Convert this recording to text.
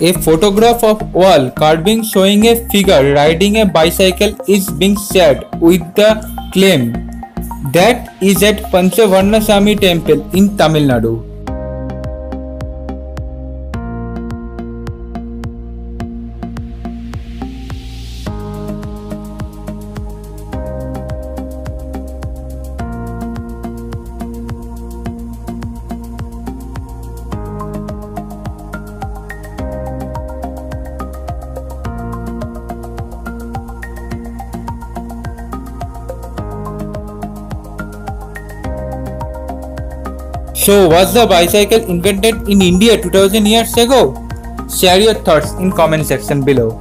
A photograph of wall carving showing a figure riding a bicycle is being shared with the claim that is at Panchavarnaswamy temple in Tamil Nadu. So, was the bicycle invented in India 2000 years ago? Share your thoughts in comment section below.